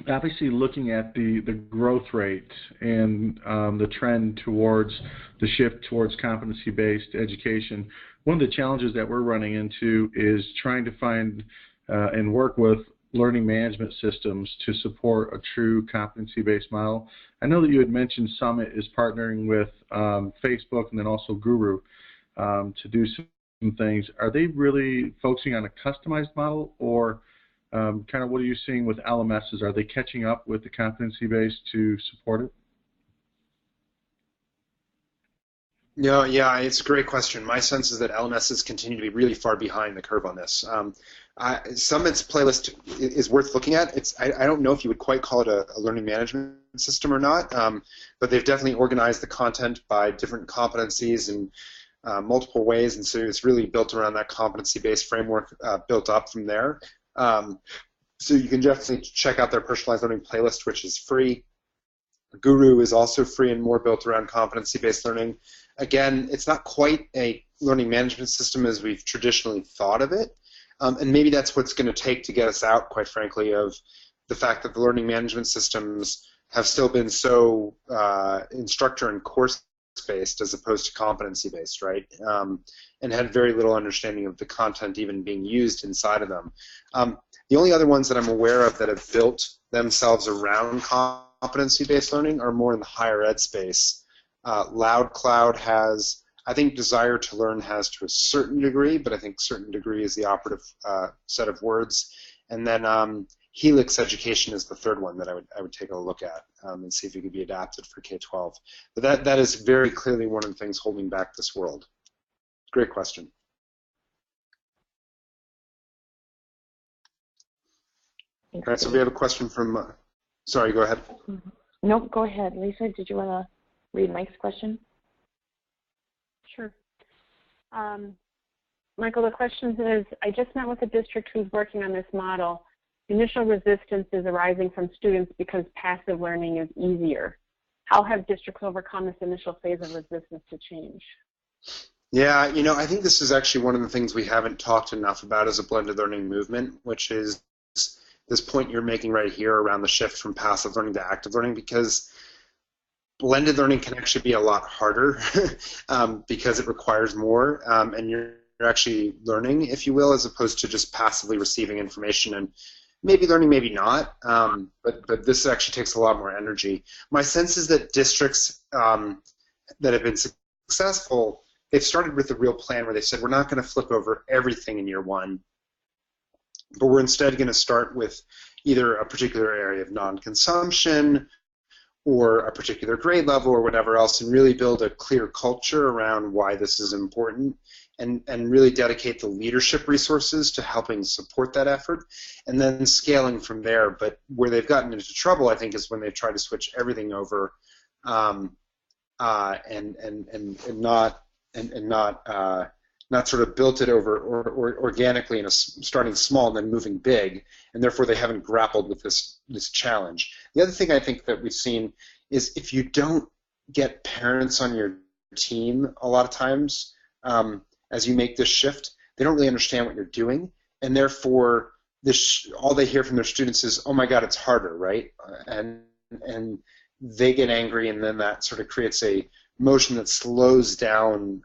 obviously looking at the growth rate and the trend towards the shift towards competency-based education, one of the challenges that we're running into is trying to find and work with learning management systems to support a true competency-based model. I know that you had mentioned Summit is partnering with Facebook and then also Guru to do some things. Are they really focusing on a customized model, or kind of what are you seeing with LMSs? Are they catching up with the competency-based to support it? No, yeah, it's a great question. My sense is that LMSs continue to be really far behind the curve on this. Summit's playlist is worth looking at. I don't know if you would quite call it a learning management system or not, but they've definitely organized the content by different competencies and multiple ways, and so it's really built around that competency-based framework built up from there. So you can definitely check out their personalized learning playlist, which is free. Guru is also free and more built around competency-based learning. Again, it's not quite a learning management system as we've traditionally thought of it, and maybe that's what's going to take to get us out, quite frankly, of the fact that the learning management systems have still been so instructor and course-based as opposed to competency-based, right? And had very little understanding of the content even being used inside of them. The only other ones that I'm aware of that have built themselves around competency-based learning are more in the higher ed space. LoudCloud has, I think Desire to Learn has to a certain degree, but I think certain degree is the operative set of words. And then Helix Education is the third one that I would take a look at and see if it could be adapted for K-12. But that is very clearly one of the things holding back this world. Great question. All right, so we have a question from, sorry, go ahead. Nope, go ahead. Lisa, did you want to read Mike's question? Sure. Michael, the question is, I just met with a district who's working on this model. Initial resistance is arising from students because passive learning is easier. How have districts overcome this initial phase of resistance to change? Yeah, you know, I think this is actually one of the things we haven't talked enough about as a blended learning movement, which is this point you're making right here around the shift from passive learning to active learning, because blended learning can actually be a lot harder because it requires more, and you're actually learning, if you will, as opposed to just passively receiving information and maybe learning, maybe not, but this actually takes a lot more energy. My sense is that districts that have been successful, they've started with a real plan where they said, we're not going to flip over everything in year one, but we're instead going to start with either a particular area of non-consumption or a particular grade level or whatever else, and really build a clear culture around why this is important, and really dedicate the leadership resources to helping support that effort, and then scaling from there. But where they've gotten into trouble, I think, is when they try to switch everything over and not sort of built it over or organically in starting small and then moving big, and therefore they haven't grappled with this challenge. The other thing I think that we've seen is if you don't get parents on your team a lot of times as you make this shift, they don't really understand what you're doing, and therefore all they hear from their students is, oh my God, it's harder, right? And they get angry, and then that sort of creates a motion that slows down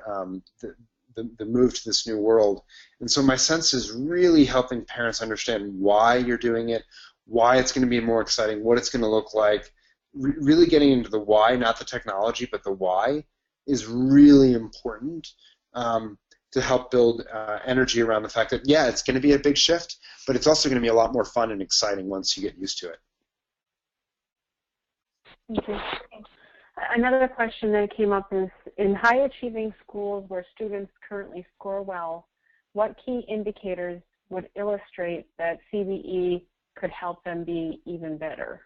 the move to this new world. And so my sense is really helping parents understand why you're doing it, why it's going to be more exciting, what it's going to look like. Really getting into the why, not the technology, but the why, is really important to help build energy around the fact that, yeah, it's going to be a big shift, but it's also going to be a lot more fun and exciting once you get used to it. Okay. Another question that came up is, in high-achieving schools where students currently score well, what key indicators would illustrate that CBE could help them be even better?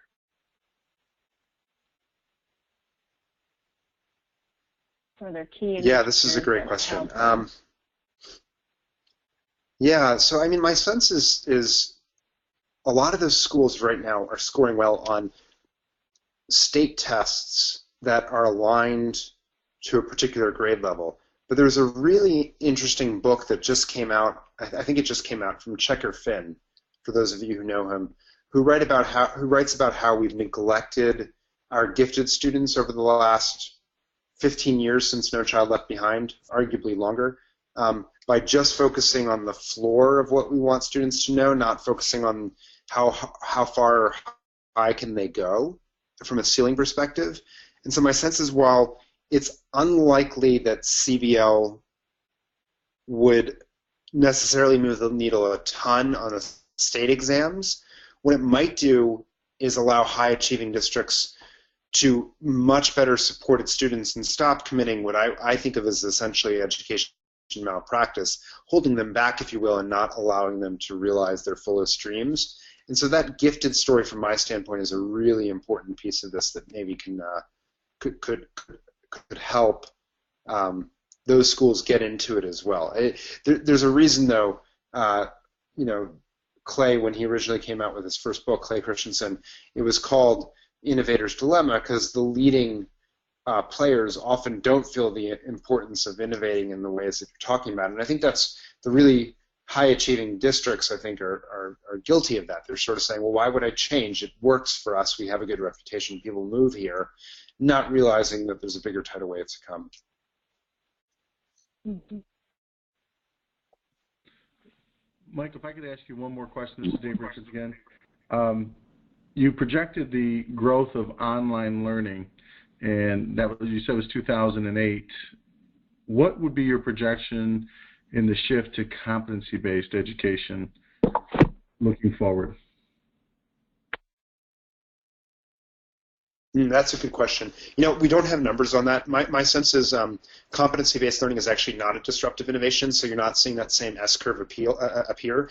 Are there key indicators? Yeah, this is a great question. Yeah, so I mean, my sense is a lot of those schools right now are scoring well on state tests that are aligned to a particular grade level. But there's a really interesting book that just came out, I think it just came out, from Checker Finn, for those of you who know him, who writes about how we've neglected our gifted students over the last 15 years since No Child Left Behind, arguably longer, by just focusing on the floor of what we want students to know, not focusing on how far high can they go from a ceiling perspective. And so my sense is, while it's unlikely that CBL would necessarily move the needle a ton on the state exams, what it might do is allow high-achieving districts to much better support its students and stop committing what I think of as essentially education malpractice, holding them back, if you will, and not allowing them to realize their fullest dreams. And so that gifted story, from my standpoint, is a really important piece of this that maybe can could help those schools get into it as well. There's a reason, though. You know, Clay, when he originally came out with his first book, Clay Christensen, it was called Innovator's Dilemma, because the leading players often don't feel the importance of innovating in the ways that you're talking about. And I think that's the really high-achieving districts, I think, are guilty of that. They're sort of saying, well, why would I change? It works for us. We have a good reputation. People move here, not realizing that there's a bigger tidal wave to come. Mm-hmm. Mike, if I could ask you one more question. This is Dave Richards again. You projected the growth of online learning, and that was, you said, was 2008. What would be your projection in the shift to competency-based education looking forward? That's a good question. You know, we don't have numbers on that. My sense is competency-based learning is actually not a disruptive innovation, so you're not seeing that same S-curve appear.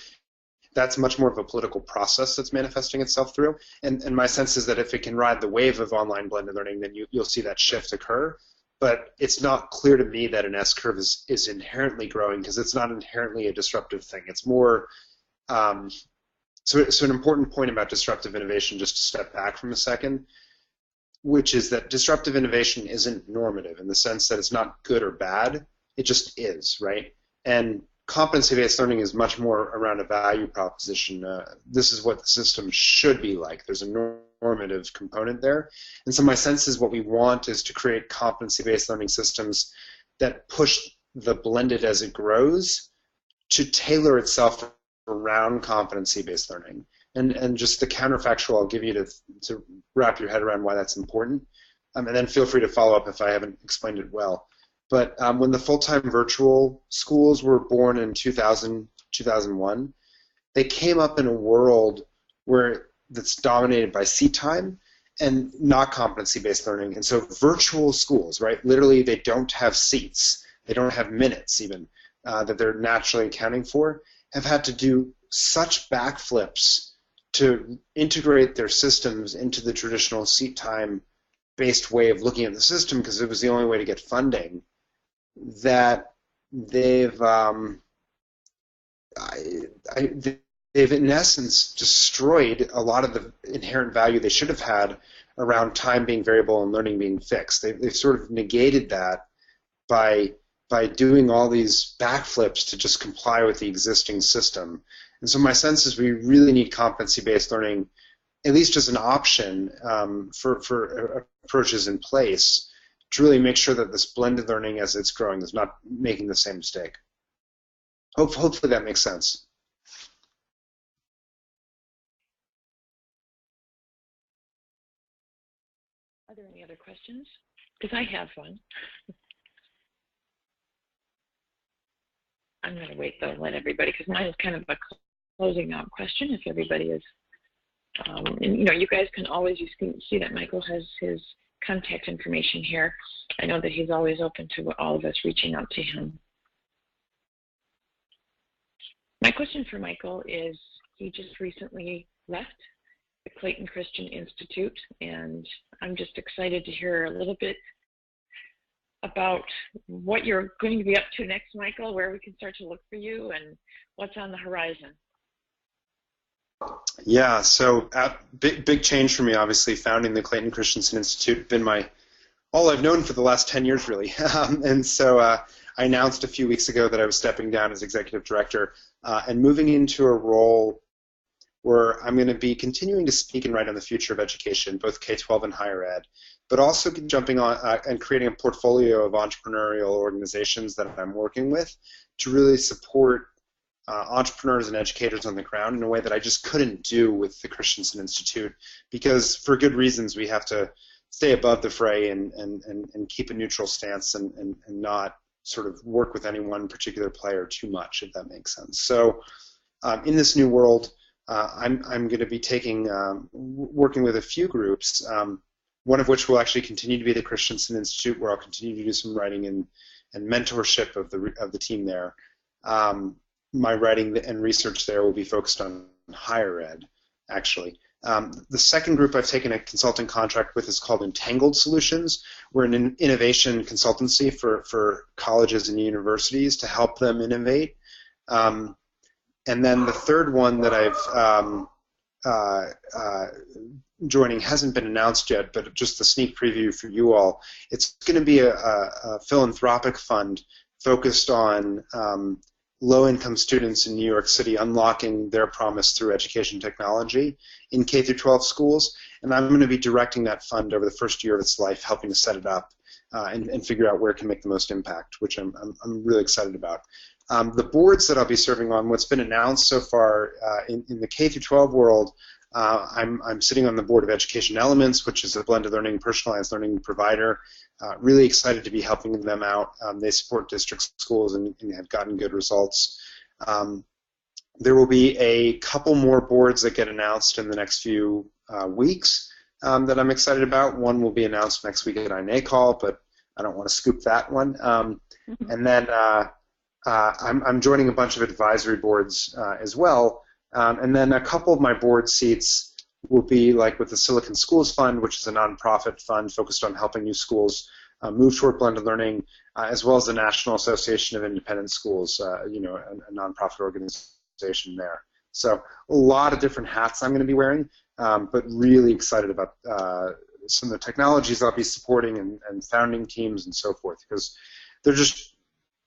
That's much more of a political process that's manifesting itself through. And my sense is that if it can ride the wave of online blended learning, then you'll see that shift occur. But it's not clear to me that an S-curve is inherently growing, because it's not inherently a disruptive thing. It's more, so an important point about disruptive innovation, just to step back from a second, which is that disruptive innovation isn't normative in the sense that it's not good or bad. It just is, right? And competency-based learning is much more around a value proposition. This is what the system should be like. There's a normative component there. And so my sense is what we want is to create competency-based learning systems that push the blended as it grows to tailor itself around competency-based learning. And just the counterfactual I'll give you to wrap your head around why that's important. And then feel free to follow up if I haven't explained it well. But when the full-time virtual schools were born in 2000, 2001, they came up in a world that's dominated by seat time and not competency-based learning. And so virtual schools, right, literally they don't have seats. They don't have minutes even that they're naturally accounting for, have had to do such backflips to integrate their systems into the traditional seat time-based way of looking at the system, because it was the only way to get funding, that they've in essence destroyed a lot of the inherent value they should have had around time being variable and learning being fixed. They've sort of negated that by doing all these backflips to just comply with the existing system. And so my sense is we really need competency-based learning, at least as an option for approaches in place, to really make sure that this blended learning as it's growing is not making the same mistake. Hopefully that makes sense. Are there any other questions? Because I have one. I'm going to wait though, let everybody, because mine is kind of a closing out question. If everybody is, and you know, you guys can always, you can see that Michael has his contact information here. I know that he's always open to all of us reaching out to him. My question for Michael is, he just recently left the Clayton Christian Institute, and I'm just excited to hear a little bit about what you're going to be up to next, Michael, where we can start to look for you and what's on the horizon. Yeah, so big change for me, obviously, founding the Clayton Christensen Institute. Been all I've known for the last 10 years, really. And so I announced a few weeks ago that I was stepping down as executive director and moving into a role where I'm going to be continuing to speak and write on the future of education, both K-12 and higher ed, but also jumping on and creating a portfolio of entrepreneurial organizations that I'm working with to really support entrepreneurs and educators on the ground in a way that I just couldn't do with the Christensen Institute, because for good reasons we have to stay above the fray and keep a neutral stance and not sort of work with any one particular player too much, if that makes sense. So in this new world, I'm going to be working with a few groups, one of which will actually continue to be the Christensen Institute, where I'll continue to do some writing and mentorship of the team there. My writing and research there will be focused on higher ed, actually. The second group I've taken a consulting contract with is called Entangled Solutions. We're an innovation consultancy for colleges and universities to help them innovate. And then the third one that I've joining hasn't been announced yet, but just a sneak preview for you all. It's going to be a philanthropic fund focused on low-income students in New York City unlocking their promise through education technology in K-12 schools, and I'm going to be directing that fund over the first year of its life, helping to set it up and figure out where it can make the most impact, which I'm really excited about. The boards that I'll be serving on, what's been announced so far in the K-12 world, I'm sitting on the board of Education Elements, which is a blended learning, personalized learning provider. Really excited to be helping them out. They support district schools and have gotten good results. There will be a couple more boards that get announced in the next few weeks that I'm excited about. One will be announced next week at INACOL, but I don't want to scoop that one. And then I'm joining a bunch of advisory boards as well. And then a couple of my board seats will be like with the Silicon Schools Fund, which is a nonprofit fund focused on helping new schools move toward blended learning, as well as the National Association of Independent Schools, a nonprofit organization there. So a lot of different hats I'm going to be wearing, but really excited about some of the technologies I'll be supporting and founding teams and so forth, because they're just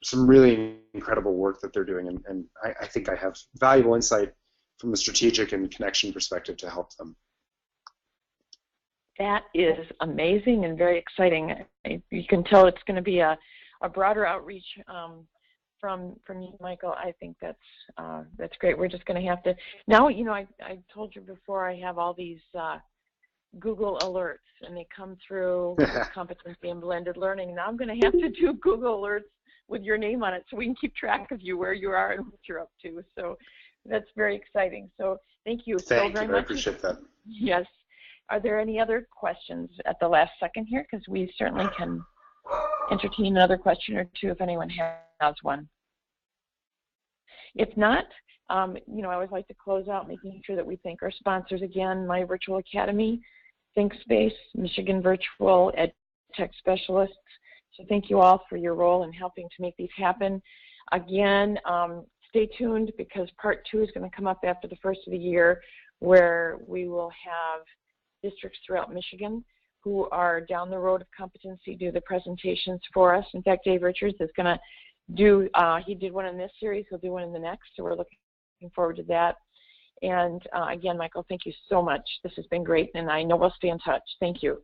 some really incredible work that they're doing, and I think I have valuable insight from a strategic and connection perspective to help them. That is amazing and very exciting. You can tell it's going to be a broader outreach from you, Michael. I think that's great. We're just going to have to now. You know, I told you before, I have all these Google alerts, and they come through competency and blended learning. Now I'm going to have to do Google alerts with your name on it, so we can keep track of you, where you are and what you're up to. So that's very exciting. So thank you so very much. I appreciate that. Yes. Are there any other questions at the last second here? Because we certainly can entertain another question or two if anyone has one. If not, you know, I always like to close out making sure that we thank our sponsors again: My Virtual Academy, ThinkSpace, Michigan Virtual, EdTech Specialists. So thank you all for your role in helping to make these happen. Again, stay tuned, because part 2 is going to come up after the first of the year, where we will have districts throughout Michigan who are down the road of competency do the presentations for us. In fact, Dave Richards is going to do, he did one in this series, he'll do one in the next, so we're looking forward to that. And again, Michael, thank you so much. This has been great, and I know we'll stay in touch. Thank you.